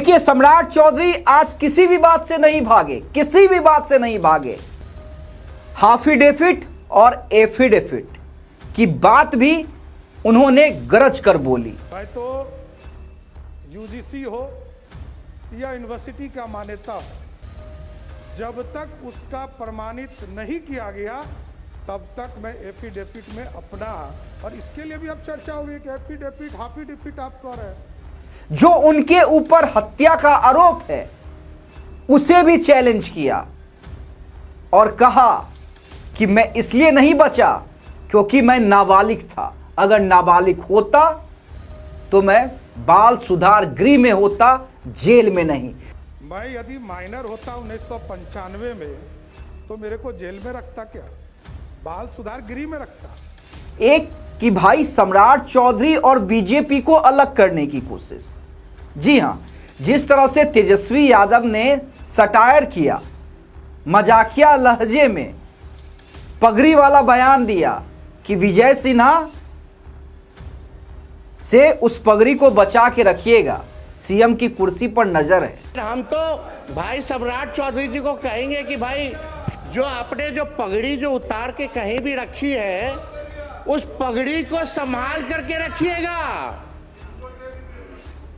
देखिए, सम्राट चौधरी आज किसी भी बात से नहीं भागे, किसी भी बात से नहीं भागे। हाफिडेविट और एफिडेविट की बात भी उन्होंने गरज कर बोली। भाई तो यूजीसी हो या यूनिवर्सिटी का मान्यता हो, जब तक उसका प्रमाणित नहीं किया गया तब तक मैं एफिडेविट में अपना, और इसके लिए भी अब चर्चा हो रही है कि एफिडेविट हाफिडेविट आप कह रहे हैं। जो उनके ऊपर हत्या का आरोप है उसे भी चैलेंज किया और कहा कि मैं इसलिए नहीं बचा क्योंकि मैं नाबालिग था। अगर नाबालिग होता तो मैं बाल सुधार गृह में होता, जेल में नहीं। मैं यदि माइनर होता 1995 में तो मेरे को जेल में रखता, क्या बाल सुधार गृह में रखता। एक कि भाई सम्राट चौधरी और बीजेपी को अलग करने की कोशिश। जी हां, जिस तरह से तेजस्वी यादव ने सटायर किया, मजाकिया लहजे में पगड़ी वाला बयान दिया कि विजय सिन्हा से उस पगड़ी को बचा के रखिएगा, सीएम की कुर्सी पर नजर है। हम तो भाई सम्राट चौधरी जी को कहेंगे कि भाई जो आपने जो पगड़ी जो उतार के कहीं भी रखी है, उस पगड़ी को संभाल करके रखिएगा,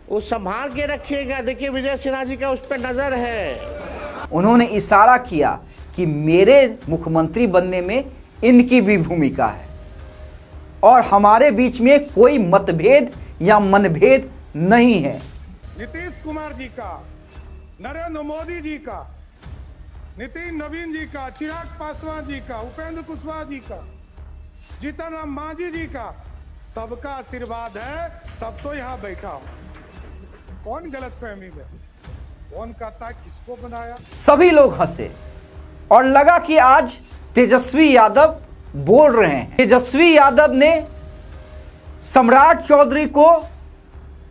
वो संभाल के रखिएगा। देखिए विजय सिन्हा जी का उस पर नजर है। उन्होंने इशारा किया कि मेरे मुख्यमंत्री बनने में इनकी भी भूमिका है और हमारे बीच में कोई मतभेद या मनभेद नहीं है। नीतीश कुमार जी का, नरेंद्र मोदी जी का, नितिन नवीन जी का, चिराग पासवान जी का, उपेंद्र कुशवाहा जी का, जीतन राम मांझी जी का, सबका आशीर्वाद है तब तो यहाँ बैठा हूं। कौन गलतफहमी में, कौन कहता किसको बनाया। सभी लोग हंसे और लगा कि आज तेजस्वी यादव बोल रहे हैं। तेजस्वी यादव ने सम्राट चौधरी को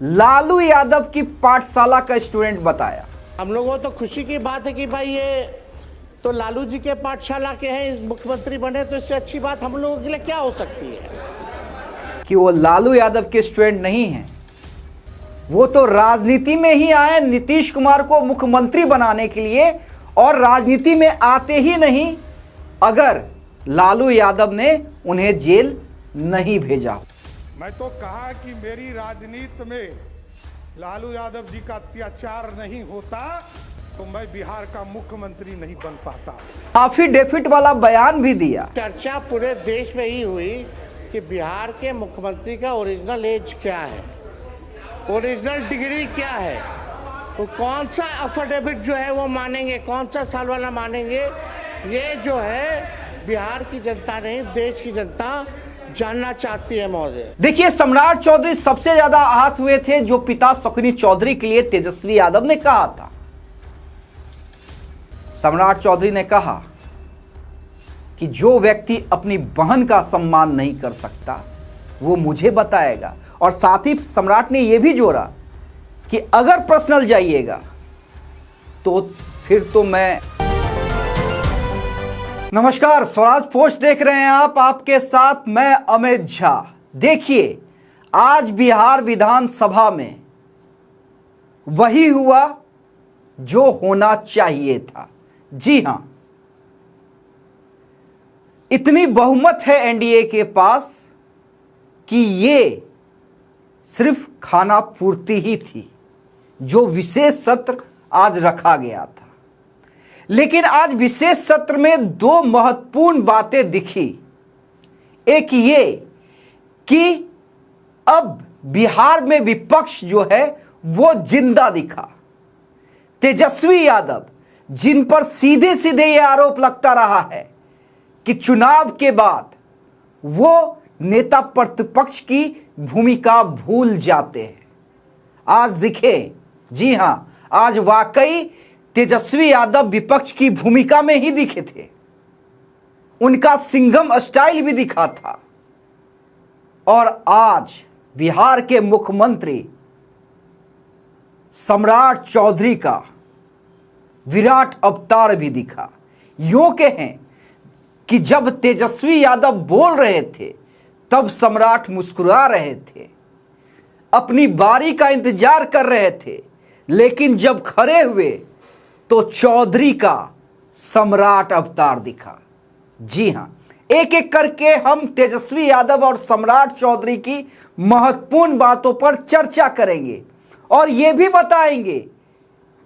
लालू यादव की पाठशाला का स्टूडेंट बताया। हम लोगों तो खुशी की बात है कि भाई ये तो लालू जी के पाठशाला के हैं, इस मुख्यमंत्री बने, तो इससे अच्छी बात हम लोगों के लिए क्या हो सकती है। कि वो लालू यादव के स्टूडेंट नहीं हैं, वो तो राजनीति में ही आए नीतीश कुमार को मुख्यमंत्री बनाने के लिए, और राजनीति में आते ही नहीं अगर लालू यादव ने उन्हें जेल नहीं भेजा। मैं तो कहा कि मेरी राजनीति में लालू यादव जी का अत्याचार नहीं होता तो मैं बिहार का मुख्यमंत्री नहीं बन पाता। एफिडेविट वाला बयान भी दिया। चर्चा पूरे देश में ही हुई कि बिहार के मुख्यमंत्री का ओरिजिनल एज क्या है, ओरिजिनल डिग्री क्या है, वो कौन सा एफिडेविट जो है वो मानेंगे, कौन सा साल वाला मानेंगे। ये जो है बिहार की जनता नहीं, देश की जनता जानना चाहती है महोदय। देखिए, सम्राट चौधरी सबसे ज्यादा आहत हुए थे जो पिता शकुनी चौधरी के लिए तेजस्वी यादव ने कहा था। सम्राट चौधरी ने कहा कि जो व्यक्ति अपनी बहन का सम्मान नहीं कर सकता वो मुझे बताएगा, और साथ ही सम्राट ने यह भी जोड़ा कि अगर पर्सनल जाइएगा तो फिर तो मैं। नमस्कार, स्वराज पोस्ट देख रहे हैं आप, आपके साथ मैं अमित झा। देखिए, आज बिहार विधानसभा में वही हुआ जो होना चाहिए था। जी हां, इतनी बहुमत है एनडीए के पास कि ये सिर्फ खाना पूर्ति ही थी, जो विशेष सत्र आज रखा गया था। लेकिन आज विशेष सत्र में दो महत्वपूर्ण बातें दिखी। एक ये कि अब बिहार में विपक्ष जो है वो जिंदा दिखा। तेजस्वी यादव, जिन पर सीधे सीधे ये आरोप लगता रहा है कि चुनाव के बाद वो नेता प्रतिपक्ष की भूमिका भूल जाते हैं, आज दिखे। जी हां, आज वाकई तेजस्वी यादव विपक्ष की भूमिका में ही दिखे थे। उनका सिंघम स्टाइल भी दिखा था। और आज बिहार के मुख्यमंत्री सम्राट चौधरी का विराट अवतार भी दिखा। यूं कहें कि जब तेजस्वी यादव बोल रहे थे तब सम्राट मुस्कुरा रहे थे, अपनी बारी का इंतजार कर रहे थे, लेकिन जब खड़े हुए तो चौधरी का सम्राट अवतार दिखा। जी हां, एक एक करके हम तेजस्वी यादव और सम्राट चौधरी की महत्वपूर्ण बातों पर चर्चा करेंगे और यह भी बताएंगे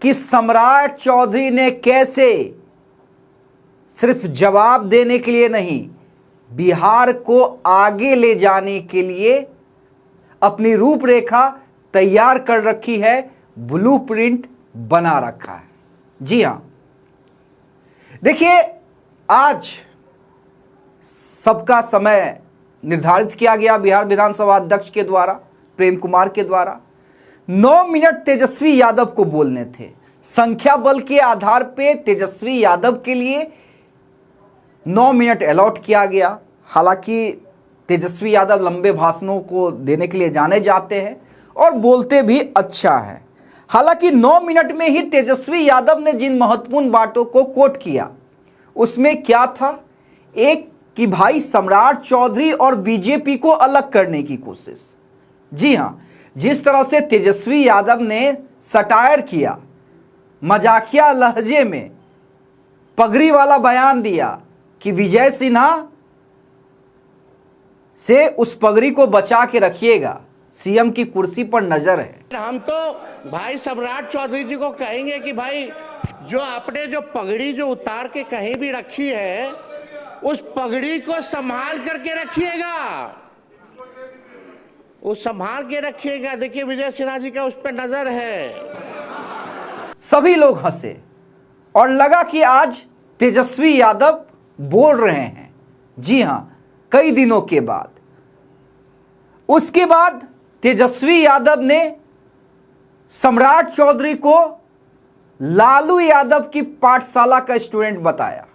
कि सम्राट चौधरी ने कैसे सिर्फ जवाब देने के लिए नहीं, बिहार को आगे ले जाने के लिए अपनी रूपरेखा तैयार कर रखी है, ब्लूप्रिंट बना रखा है। जी हां, देखिए, आज सबका समय निर्धारित किया गया बिहार विधानसभा अध्यक्ष के द्वारा, प्रेम कुमार के द्वारा। 9 मिनट तेजस्वी यादव को बोलने थे। संख्या बल के आधार पे तेजस्वी यादव के लिए 9 मिनट अलॉट किया गया। हालांकि तेजस्वी यादव लंबे भाषणों को देने के लिए जाने जाते हैं और बोलते भी अच्छा है। हालांकि 9 मिनट में ही तेजस्वी यादव ने जिन महत्वपूर्ण बातों को कोट किया, उसमें क्या था? एक कि भाई सम्राट चौधरी और बीजेपी को अलग करने की कोशिश। जी हां, जिस तरह से तेजस्वी यादव ने सटायर किया, मजाकिया लहजे में पगड़ी वाला बयान दिया कि विजय सिन्हा से उस पगड़ी को बचा के रखिएगा, सीएम की कुर्सी पर नजर है। हम तो भाई सम्राट चौधरी जी को कहेंगे कि भाई जो आपने जो पगड़ी जो उतार के कहीं भी रखी है, उस पगड़ी को संभाल करके रखिएगा, वो संभाल के रखिएगा। देखिए विजय सिन्हा जी का उस पर नजर है। सभी लोग हंसे और लगा कि आज तेजस्वी यादव बोल रहे हैं। जी हां, कई दिनों के बाद। उसके बाद तेजस्वी यादव ने सम्राट चौधरी को लालू यादव की पाठशाला का स्टूडेंट बताया।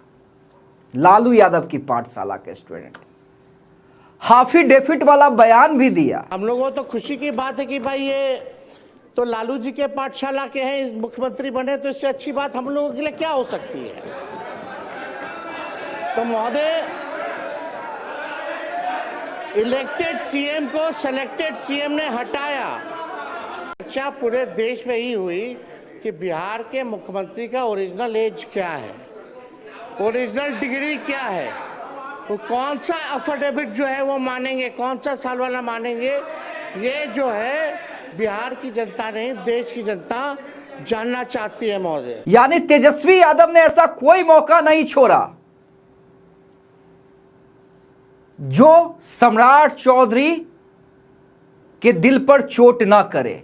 लालू यादव की पाठशाला का स्टूडेंट, हाफी डेफिट वाला बयान भी दिया। हम लोगों को तो खुशी की बात है कि भाई ये तो लालू जी के पाठशाला के हैं, इस मुख्यमंत्री बने, तो इससे अच्छी बात हम लोगों के लिए क्या हो सकती है। तो महोदय, इलेक्टेड सीएम को सेलेक्टेड सीएम ने हटाया। चर्चा पूरे देश में ही हुई कि बिहार के मुख्यमंत्री का ओरिजिनल एज क्या है, ओरिजिनल डिग्री क्या है, वो कौन सा अफिडेविट जो है वो मानेंगे, कौन सा साल वाला मानेंगे। ये जो है बिहार की जनता नहीं, देश की जनता जानना चाहती है महोदय। यानी तेजस्वी यादव ने ऐसा कोई मौका नहीं छोड़ा जो सम्राट चौधरी के दिल पर चोट ना करे।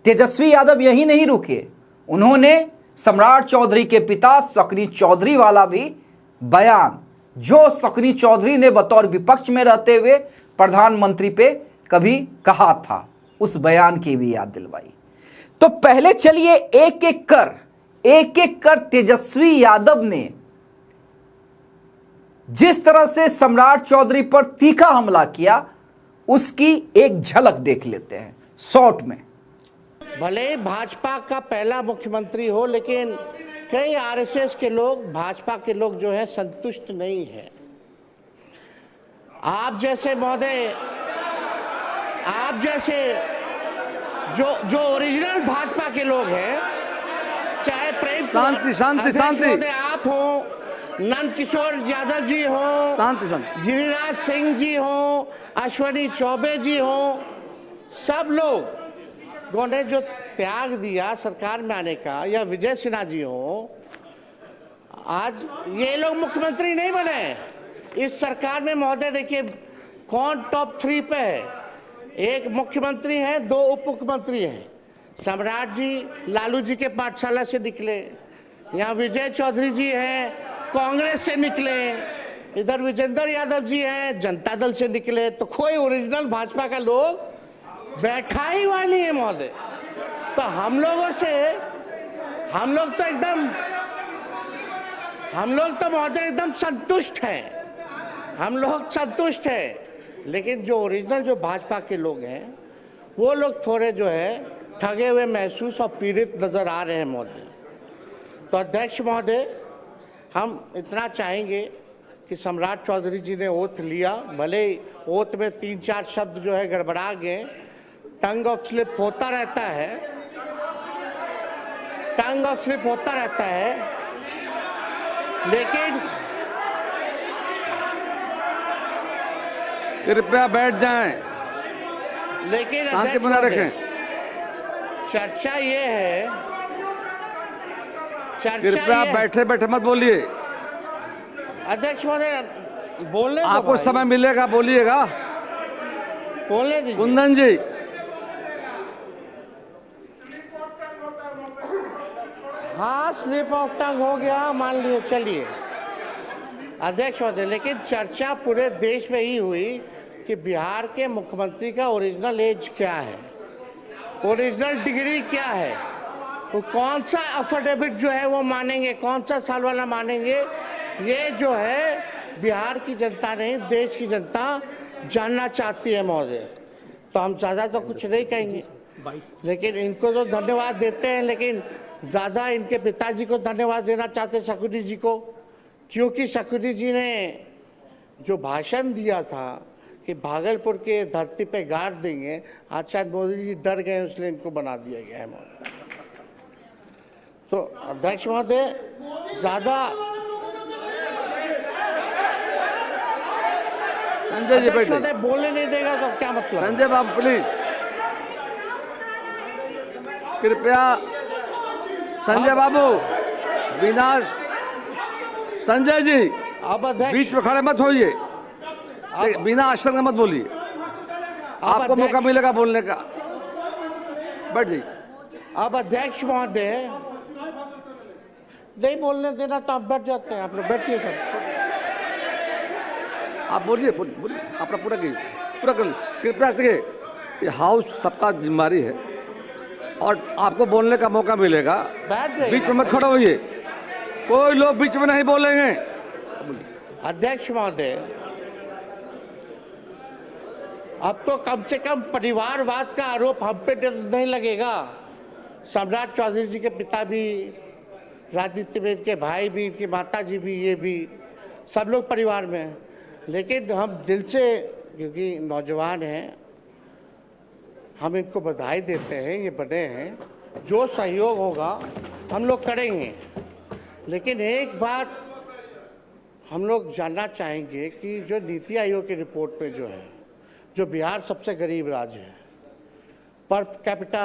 तेजस्वी यादव यही नहीं रुके, उन्होंने सम्राट चौधरी के पिता सकनी चौधरी वाला भी बयान, जो सकनी चौधरी ने बतौर विपक्ष में रहते हुए प्रधानमंत्री पे कभी कहा था, उस बयान की भी याद दिलवाई। तो पहले चलिए एक एक कर तेजस्वी यादव ने जिस तरह से सम्राट चौधरी पर तीखा हमला किया, उसकी एक झलक देख लेते हैं शॉर्ट में। भले ही भाजपा का पहला मुख्यमंत्री हो, लेकिन कई आरएसएस के लोग, भाजपा के लोग जो है संतुष्ट नहीं है। आप जैसे महोदय, आप जैसे जो ओरिजिनल भाजपा के लोग हैं, चाहे प्रेम शांति आप हो, नंद किशोर यादव जी हो, गिरिराज सिंह जी हो, अश्वनी चौबे जी हो, सब लोग ने जो त्याग दिया सरकार में आने का, या विजय सिन्हा जी हो, आज ये लोग मुख्यमंत्री नहीं बने इस सरकार में महोदय। देखिए कौन टॉप 3 पे है, एक मुख्यमंत्री है, 2 उप मुख्यमंत्री हैं। सम्राट जी लालू जी के पाठशाला से निकले, यहाँ विजय चौधरी जी हैं, कांग्रेस से निकले, इधर विजेंद्र यादव जी हैं, जनता दल से निकले। तो कोई ओरिजिनल भाजपा का लोग बैठा ही हुआ नहीं है महोदय। तो हम लोग तो महोदय एकदम संतुष्ट हैं, हम लोग संतुष्ट हैं। लेकिन जो ओरिजिनल जो भाजपा के लोग हैं, वो लोग थोड़े जो है ठगे हुए महसूस और पीड़ित नजर आ रहे हैं महोदय। तो अध्यक्ष महोदय, हम इतना चाहेंगे कि सम्राट चौधरी जी ने ओथ लिया, भले ओथ में 3-4 शब्द जो है गड़बड़ा गए, टंग ऑफ स्लिप होता रहता है, टंग और स्लिप होता रहता है, लेकिन कृपया बैठ जाएं, लेकिन शांति अध्यक्ष बना महोदय, रखें। चर्चा ये है, चर्चा कृपया ये बैठे बैठे मत बोलिए, अध्यक्ष महोदय बोलने दो आपको भाई, समय मिलेगा, बोलिएगा। बोलने दीजिए। कुंदन जी, हाँ, स्लिप ऑफ टंग हो गया, मान लियो, चलिए अध्यक्ष महोदय। लेकिन चर्चा पूरे देश में ही हुई कि बिहार के मुख्यमंत्री का ओरिजिनल एज क्या है, ओरिजिनल डिग्री क्या है, वो कौन सा अफिडेविट जो है वो मानेंगे, कौन सा साल वाला मानेंगे, ये जो है बिहार की जनता नहीं, देश की जनता जानना चाहती है महोदय। तो हम ज़्यादा तो कुछ नहीं कहेंगे, लेकिन इनको तो धन्यवाद देते हैं, लेकिन ज़्यादा इनके पिताजी को धन्यवाद देना चाहते हैं, शकुनी जी को, क्योंकि शकुनी जी ने जो भाषण दिया था कि भागलपुर के धरती पे गाड़ देंगे, आज शायद मोदी जी डर गए, इसलिए इनको बना दिया गया है महोदय। तो अध्यक्ष महोदय ज़्यादा संजय जी अध्यक्ष बैठे। महोदय बोलने नहीं देगा तो क्या मतलब? संजय बाबू प्लीज, कृपया संजय बाबू, बिना संजय जी अब अध्यक्ष, बीच में खड़े मत होइए, बिना आश्चर्य के मत बोलिए, आपको अध्यक्ष- मौका मिलेगा बोलने का। बैठ जाइए। अब अध्यक्ष महोदय नहीं बोलने देना तो आप बैठ जाते हैं, आप लोग बैठिए तब। आप बोलिए, बोलिए, अपना पूरा कीजिए, पूरा कर लीजिए। कृपया देखिए, ये हाउस सबका जिम्मेदारी है और आपको बोलने का मौका मिलेगा, बैठ जाइए। बीच में मत खड़े होइए, कोई लोग बीच में नहीं बोलेंगे। अध्यक्ष महोदय, अब तो कम से कम परिवारवाद का आरोप हम पे नहीं लगेगा। सम्राट चौधरी जी के पिता भी राजनीति में, इनके भाई भी, इनकी माता जी भी, ये भी सब लोग परिवार में हैं। लेकिन हम दिल से, क्योंकि नौजवान हैं, हम इनको बधाई देते हैं, ये बने हैं, जो सहयोग होगा हम लोग करेंगे। लेकिन एक बात हम लोग जानना चाहेंगे कि जो नीति आयोग की रिपोर्ट में जो है, जो बिहार सबसे गरीब राज्य है, पर कैपिटा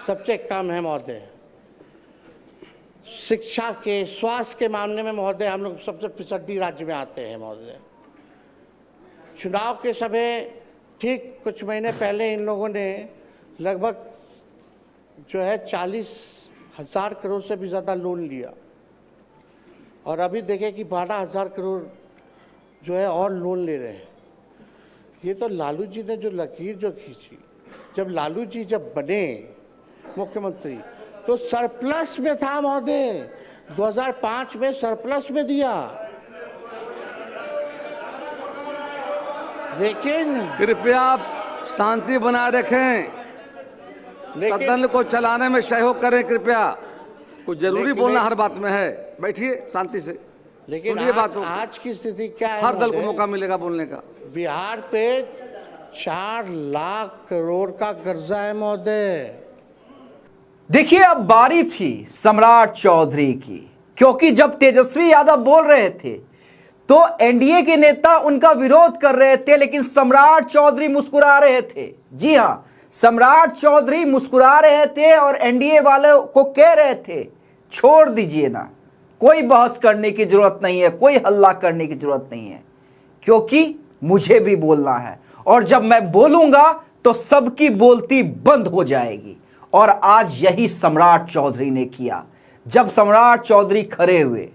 सबसे कम है महोदय, शिक्षा के, स्वास्थ्य के मामले में महोदय हम लोग सबसे पिछड़ी राज्य में आते हैं महोदय। चुनाव के समय ठीक कुछ महीने पहले इन लोगों ने लगभग जो है 40,000 करोड़ से भी ज़्यादा लोन लिया, और अभी देखें कि 12,000 करोड़ जो है और लोन ले रहे हैं। ये तो लालू जी ने जो लकीर जो खींची, जब लालू जी जब बने मुख्यमंत्री तो सरप्लस में था महोदय, 2005 में सरप्लस में दिया। लेकिन कृपया आप शांति बनाए रखें, सदन को चलाने में सहयोग करें कृपया। कुछ जरूरी बोलना हर बात में है, बैठिए शांति से। लेकिन सुनिए बात को। आज की स्थिति क्या है हर दल को महोदय? मौका मिलेगा बोलने का। बिहार पे 4 लाख करोड़ का कर्जा है महोदय। देखिए, अब बारी थी सम्राट चौधरी की, क्योंकि जब तेजस्वी यादव बोल रहे थे तो एनडीए के नेता उनका विरोध कर रहे थे, लेकिन सम्राट चौधरी मुस्कुरा रहे थे। जी हां, सम्राट चौधरी मुस्कुरा रहे थे और एनडीए वालों को कह रहे थे, छोड़ दीजिए ना, कोई बहस करने की जरूरत नहीं है, कोई हल्ला करने की जरूरत नहीं है, क्योंकि मुझे भी बोलना है और जब मैं बोलूंगा तो सबकी बोलती बंद हो जाएगी। और आज यही सम्राट चौधरी ने किया। जब सम्राट चौधरी खड़े हुए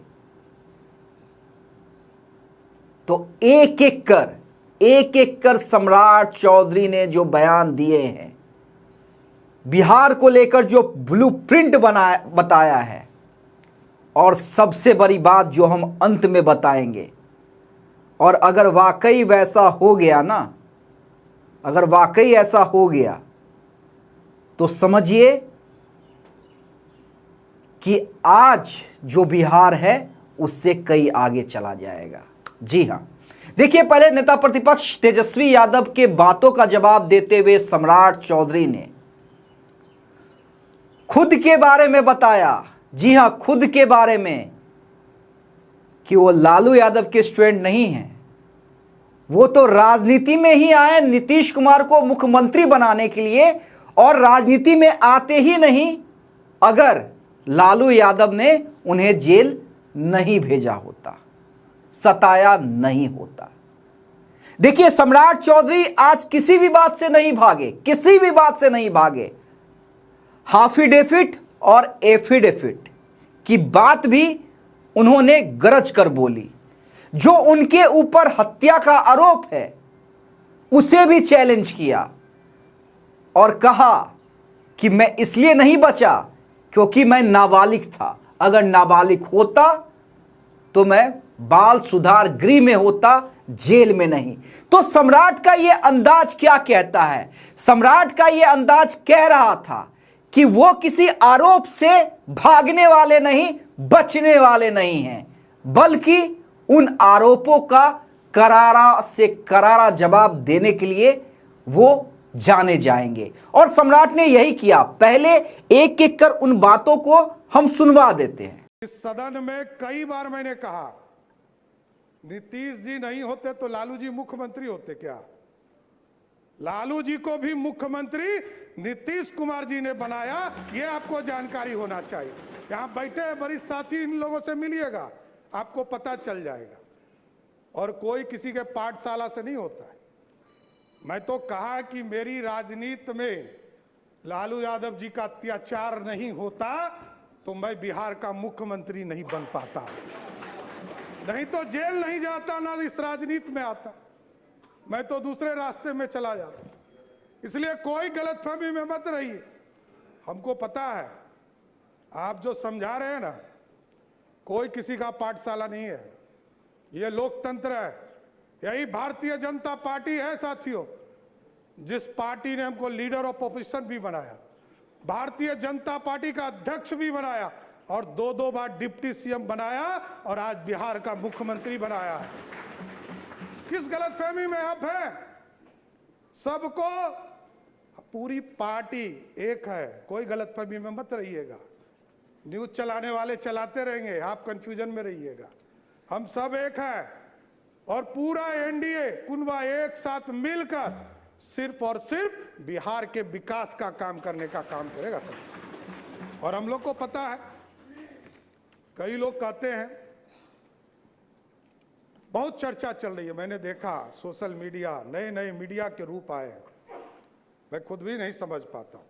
तो एक एक कर सम्राट चौधरी ने जो बयान दिए हैं, बिहार को लेकर जो ब्लूप्रिंट बताया है, और सबसे बड़ी बात जो हम अंत में बताएंगे, और अगर वाकई वैसा हो गया ना, अगर वाकई ऐसा हो गया तो समझिए कि आज जो बिहार है उससे कई आगे चला जाएगा। जी हां, देखिए, पहले नेता प्रतिपक्ष तेजस्वी यादव के बातों का जवाब देते हुए सम्राट चौधरी ने खुद के बारे में बताया, जी हां, खुद के बारे में, कि वो लालू यादव के स्टूडेंट नहीं हैं। वो तो राजनीति में ही आए नीतीश कुमार को मुख्यमंत्री बनाने के लिए, और राजनीति में आते ही नहीं अगर लालू यादव ने उन्हें जेल नहीं भेजा होता, सताया नहीं होता। देखिए, सम्राट चौधरी आज किसी भी बात से नहीं भागे, किसी भी बात से नहीं भागे। हाफिडेविट और एफिडेविट की बात भी उन्होंने गरज कर बोली। जो उनके ऊपर हत्या का आरोप है उसे भी चैलेंज किया और कहा कि मैं इसलिए नहीं बचा क्योंकि मैं नाबालिग था। अगर नाबालिग होता तो मैं बाल सुधार गृह में होता, जेल में नहीं। तो सम्राट का यह अंदाज क्या कहता है? सम्राट का यह अंदाज कह रहा था कि वो किसी आरोप से भागने वाले नहीं, बचने वाले नहीं हैं, बल्कि उन आरोपों का करारा से करारा जवाब देने के लिए वो जाने जाएंगे। और सम्राट ने यही किया। पहले एक एक कर उन बातों को हम सुनवा देते हैं। इस सदन में कई बार मैंने कहा, नीतीश जी नहीं होते तो लालू जी मुख्यमंत्री होते क्या? लालू जी को भी मुख्यमंत्री नीतीश कुमार जी ने बनाया, ये आपको जानकारी होना चाहिए। यहां बैठे वरिष्ठ साथी, इन लोगों से मिलिएगा, आपको पता चल जाएगा। और कोई किसी के पाठशाला से नहीं होता है। मैं तो कहा कि मेरी राजनीति में लालू यादव जी का अत्याचार नहीं होता तो मैं बिहार का मुख्यमंत्री नहीं बन पाता, नहीं तो जेल नहीं जाता, ना इस राजनीति में आता, मैं तो दूसरे रास्ते में चला जाता। इसलिए कोई गलतफहमी में मत रहिए। हमको पता है आप जो समझा रहे हैं ना, कोई किसी का पाठशाला नहीं है, ये लोकतंत्र है। यही भारतीय जनता पार्टी है साथियों, जिस पार्टी ने हमको लीडर ऑफ ऑपोजिशन भी बनाया, भारतीय जनता पार्टी का अध्यक्ष भी बनाया, और दो बार डिप्टी सीएम बनाया, और आज बिहार का मुख्यमंत्री बनाया है। किस गलतफहमी में आप हैं? सबको, पूरी पार्टी एक है, कोई गलतफहमी में मत रहिएगा। न्यूज चलाने वाले चलाते रहेंगे, आप कंफ्यूजन में रहिएगा। हम सब एक हैं, और पूरा एनडीए कुनबा एक साथ मिलकर सिर्फ और सिर्फ बिहार के विकास का काम करने का काम करेगा सब। और हम लोग को पता है, कई लोग कहते हैं, बहुत चर्चा चल रही है, मैंने देखा सोशल मीडिया, नए नए मीडिया के रूप आए हैं, मैं खुद भी नहीं समझ पाता।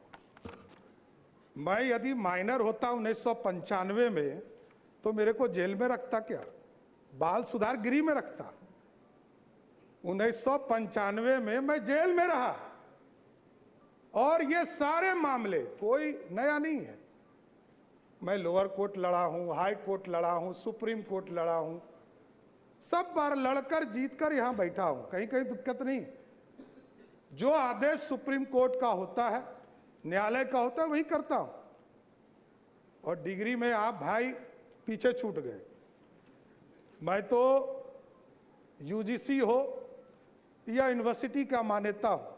मैं यदि माइनर होता 1995 में तो मेरे को जेल में रखता क्या? बाल सुधार गृह में रखता। 1995 में मैं जेल में रहा, और ये सारे मामले कोई नया नहीं है। मैं लोअर कोर्ट लड़ा हूं, हाई कोर्ट लड़ा हूं, सुप्रीम कोर्ट लड़ा हूं, सब बार लड़कर जीतकर यहां बैठा हूं, कहीं कहीं दिक्कत नहीं। जो आदेश सुप्रीम कोर्ट का होता है, न्यायालय का होता है, वही करता हूं। और डिग्री में आप भाई पीछे छूट गए। मैं तो यूजीसी हो या यूनिवर्सिटी का मान्यता हो,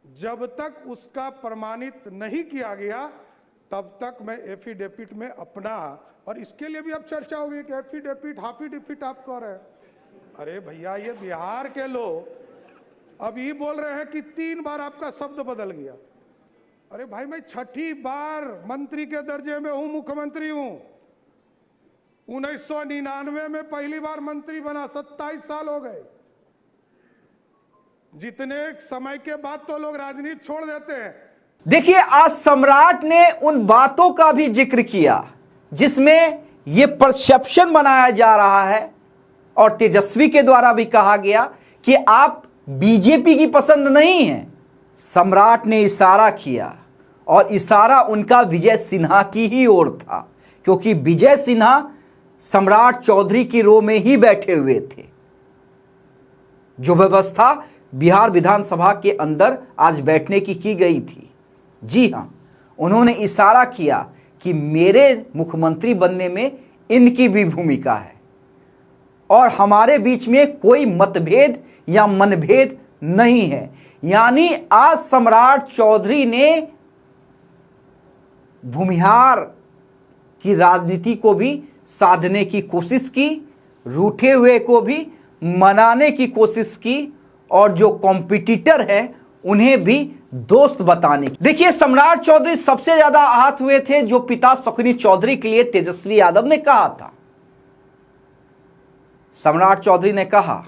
जब तक उसका प्रमाणित नहीं किया गया तब तक मैं एफिडेविट में अपना, और इसके लिए भी अब चर्चा होगी कि एफिडेविट हाफिडेविट आप कह रहे हैं। अरे भैया, ये बिहार के लोग अब ये बोल रहे हैं कि 3 बार आपका शब्द बदल गया। अरे भाई, मैं 6ठी बार मंत्री के दर्जे में हूं, मुख्यमंत्री हूं। 1999 में पहली बार मंत्री बना, 27 साल हो गए। जितने समय के बाद तो लोग राजनीति छोड़ देते हैं। देखिए, आज सम्राट ने उन बातों का भी जिक्र किया जिसमें यह परसेप्शन बनाया जा रहा है, और तेजस्वी के द्वारा भी कहा गया कि आप बीजेपी की पसंद नहीं है। सम्राट ने इशारा किया, और इशारा उनका विजय सिन्हा की ही ओर था, क्योंकि विजय सिन्हा सम्राट चौधरी की रो में ही बैठे हुए थे। जो व्यवस्था बिहार विधानसभा के अंदर आज बैठने की गई थी, जी हां, उन्होंने इशारा किया कि मेरे मुख्यमंत्री बनने में इनकी भी भूमिका है, और हमारे बीच में कोई मतभेद या मनभेद नहीं है। यानी आज सम्राट चौधरी ने भूमिहार की राजनीति को भी साधने की कोशिश की, रूठे हुए को भी मनाने की कोशिश की और जो कॉम्पिटिटर है उन्हें भी दोस्त बताने की। देखिए, सम्राट चौधरी सबसे ज्यादा आहत हुए थे जो पिता शकुनी चौधरी के लिए तेजस्वी यादव ने कहा था। सम्राट चौधरी ने कहा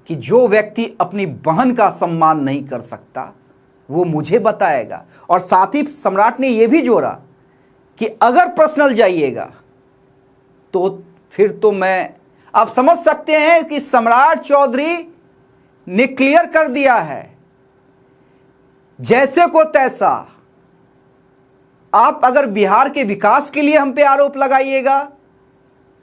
कि जो व्यक्ति अपनी बहन का सम्मान नहीं कर सकता वो मुझे बताएगा, और साथ ही सम्राट ने यह भी जोड़ा कि अगर पर्सनल जाइएगा तो फिर तो मैं, आप समझ सकते हैं कि सम्राट चौधरी ने क्लियर कर दिया है, जैसे को तैसा। आप अगर बिहार के विकास के लिए हम पे आरोप लगाइएगा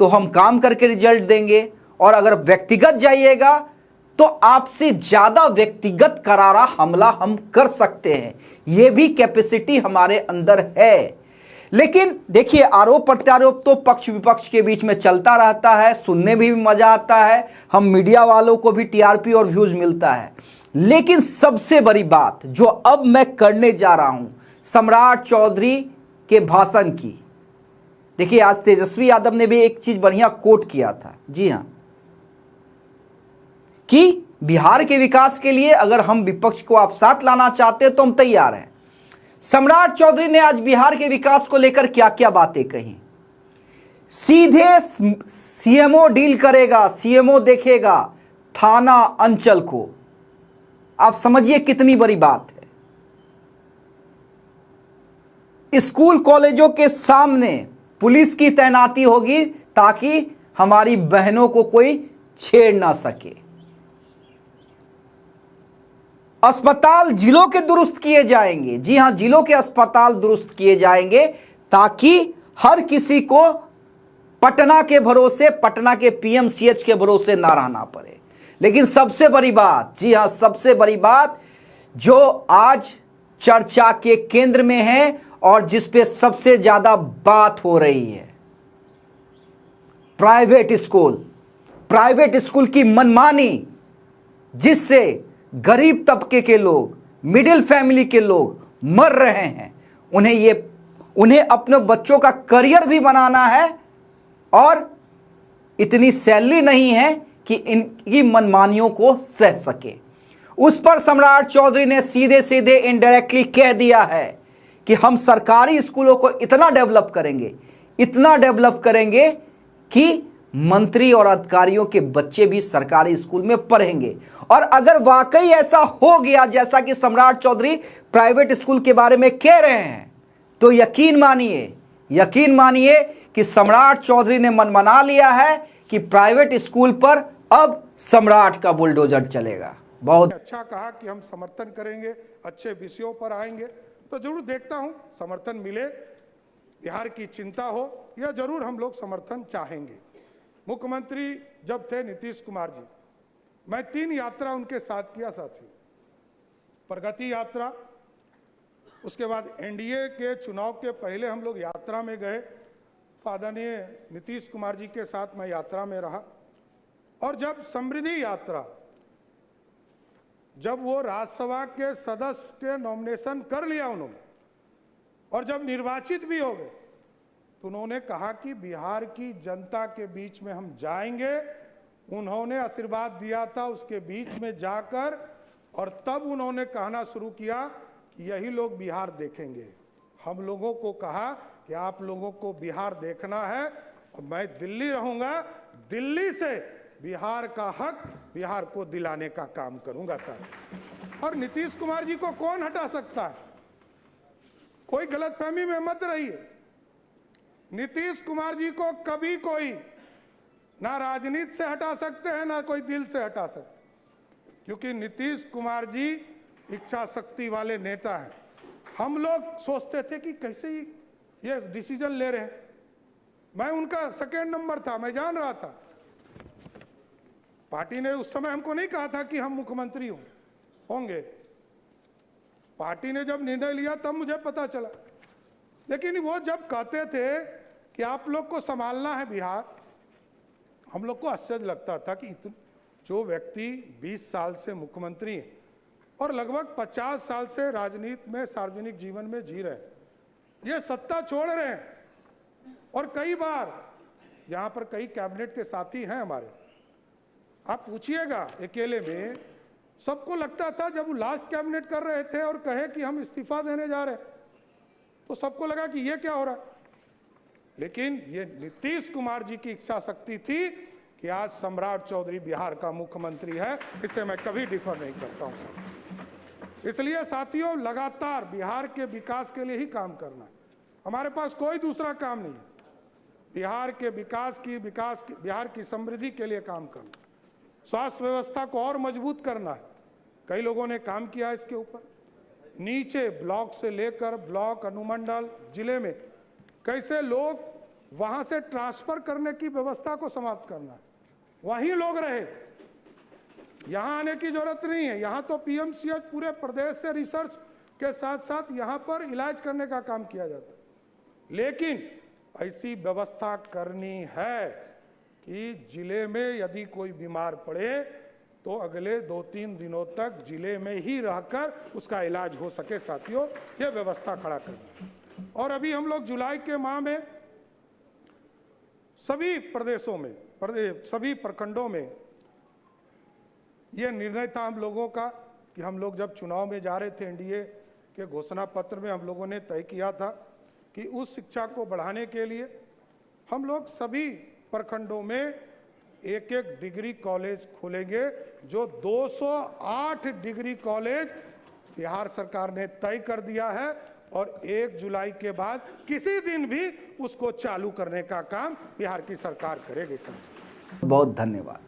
तो हम काम करके रिजल्ट देंगे, और अगर व्यक्तिगत जाइएगा तो आपसे ज्यादा व्यक्तिगत करारा हमला हम कर सकते हैं। यह भी कैपेसिटी हमारे अंदर है। लेकिन देखिए, आरोप प्रत्यारोप तो पक्ष विपक्ष के बीच में चलता रहता है, सुनने भी मजा आता है, हम मीडिया वालों को भी टीआरपी और व्यूज मिलता है। लेकिन सबसे बड़ी बात जो अब मैं करने जा रहा हूं सम्राट चौधरी के भाषण की, देखिए आज तेजस्वी यादव ने भी एक चीज बढ़िया कोट किया था, जी हां, कि बिहार के विकास के लिए अगर हम विपक्ष को आप साथ लाना चाहते हैं तो हम तैयार हैं। सम्राट चौधरी ने आज बिहार के विकास को लेकर क्या क्या बातें कही। सीधे सीएमओ डील करेगा, सीएमओ देखेगा थाना अंचल को। आप समझिए कितनी बड़ी बात है। स्कूल कॉलेजों के सामने पुलिस की तैनाती होगी ताकि हमारी बहनों को कोई छेड़ ना सके। अस्पताल जिलों के दुरुस्त किए जाएंगे, जी हां, जिलों के अस्पताल दुरुस्त किए जाएंगे ताकि हर किसी को पटना के भरोसे, पटना के पीएमसीएच के भरोसे ना रहना पड़े। लेकिन सबसे बड़ी बात, जी हां, सबसे बड़ी बात जो आज चर्चा के केंद्र में है और जिस पे सबसे ज्यादा बात हो रही है, प्राइवेट स्कूल की मनमानी, जिससे गरीब तबके के लोग, मिडिल फैमिली के लोग मर रहे हैं। उन्हें अपने बच्चों का करियर भी बनाना है और इतनी सैलरी नहीं है कि इनकी मनमानियों को सह सके। उस पर सम्राट चौधरी ने सीधे सीधे इनडायरेक्टली कह दिया है कि हम सरकारी स्कूलों को इतना डेवलप करेंगे कि मंत्री और अधिकारियों के बच्चे भी सरकारी स्कूल में पढ़ेंगे। और अगर वाकई ऐसा हो गया जैसा कि सम्राट चौधरी प्राइवेट स्कूल के बारे में कह रहे हैं, तो यकीन मानिए कि सम्राट चौधरी ने मन मना लिया है कि प्राइवेट स्कूल पर अब सम्राट का बुलडोजर चलेगा। बहुत अच्छा कहा कि हम समर्थन करेंगे, अच्छे विषयों पर आएंगे, तो जरूर देखता हूं समर्थन मिले, बिहार की चिंता हो, यह जरूर हम लोग समर्थन चाहेंगे। मुख्यमंत्री जब थे नीतीश कुमार जी, मैं 3 यात्रा उनके साथ किया साथी। प्रगति यात्रा, उसके बाद एनडीए के चुनाव के पहले हम लोग यात्रा में गए, आदरणीय नीतीश कुमार जी के साथ मैं यात्रा में रहा। और जब समृद्धि यात्रा, जब वो राज्यसभा के सदस्य के नॉमिनेशन कर लिया उन्होंने और जब निर्वाचित भी हो गए, तो उन्होंने कहा कि बिहार की जनता के बीच में हम जाएंगे। उन्होंने आशीर्वाद दिया था उसके बीच में जाकर, और तब उन्होंने कहना शुरू किया कि यही लोग बिहार देखेंगे। हम लोगों को कहा कि आप लोगों को बिहार देखना है और मैं दिल्ली रहूंगा, दिल्ली से बिहार का हक बिहार को दिलाने का काम करूंगा सर। और नीतीश कुमार जी को कौन हटा सकता है? कोई गलतफहमी में मत रहिए। नीतीश कुमार जी को कभी कोई ना राजनीति से हटा सकते हैं ना कोई दिल से हटा सकते, क्योंकि नीतीश कुमार जी इच्छा शक्ति वाले नेता हैं। हम लोग सोचते थे कि कैसे ये डिसीजन ले रहे हैं। मैं उनका सेकेंड नंबर था, मैं जान रहा था। पार्टी ने उस समय हमको नहीं कहा था कि हम मुख्यमंत्री होंगे। पार्टी ने जब निर्णय लिया तब मुझे पता चला। लेकिन वो जब कहते थे कि आप लोग को संभालना है बिहार, हम लोग को आश्चर्य लगता था कि जो व्यक्ति 20 साल से मुख्यमंत्री है और लगभग 50 साल से राजनीति में, सार्वजनिक जीवन में जी रहे, ये सत्ता छोड़ रहे हैं। और कई बार यहां पर कई कैबिनेट के साथी हैं हमारे, आप पूछिएगा अकेले में, सबको लगता था जब वो लास्ट कैबिनेट कर रहे थे और कहे कि हम इस्तीफा देने जा रहे, तो सबको लगा कि ये क्या हो रहा है। लेकिन ये नीतीश कुमार जी की इच्छा शक्ति थी कि आज सम्राट चौधरी बिहार का मुख्यमंत्री है, इससे मैं कभी डिफर नहीं करता हूं साथियों। इसलिए साथियों, लगातार बिहार के विकास के लिए ही काम करना है, हमारे पास कोई दूसरा काम नहीं है। बिहार के विकास की बिहार की समृद्धि के लिए काम करना, स्वास्थ्य व्यवस्था को और मजबूत करना है। कई लोगों ने काम किया है इसके ऊपर, नीचे ब्लॉक से लेकर ब्लॉक, अनुमंडल, जिले में कैसे लोग वहां से ट्रांसफर करने की व्यवस्था को समाप्त करना है, वहीं लोग रहे, यहां आने की जरूरत नहीं है। यहां तो पीएमसीएच पूरे प्रदेश से रिसर्च के साथ साथ यहां पर इलाज करने का काम किया जाता है। लेकिन ऐसी व्यवस्था करनी है कि जिले में यदि कोई बीमार पड़े तो अगले 2-3 दिनों तक जिले में ही रहकर उसका इलाज हो सके। साथियों, यह व्यवस्था खड़ा करना। और अभी हम लोग जुलाई के माह में सभी प्रदेशों में, सभी प्रखंडों में यह निर्णय था हम लोगों का कि हम लोग जब चुनाव में जा रहे थे, एनडीए के घोषणा पत्र में हम लोगों ने तय किया था कि उस शिक्षा को बढ़ाने के लिए हम लोग सभी प्रखंडों में एक डिग्री कॉलेज खोलेंगे। जो 208 डिग्री कॉलेज बिहार सरकार ने तय कर दिया है और 1 जुलाई के बाद किसी दिन भी उसको चालू करने का काम बिहार की सरकार करेगी। सर, बहुत धन्यवाद।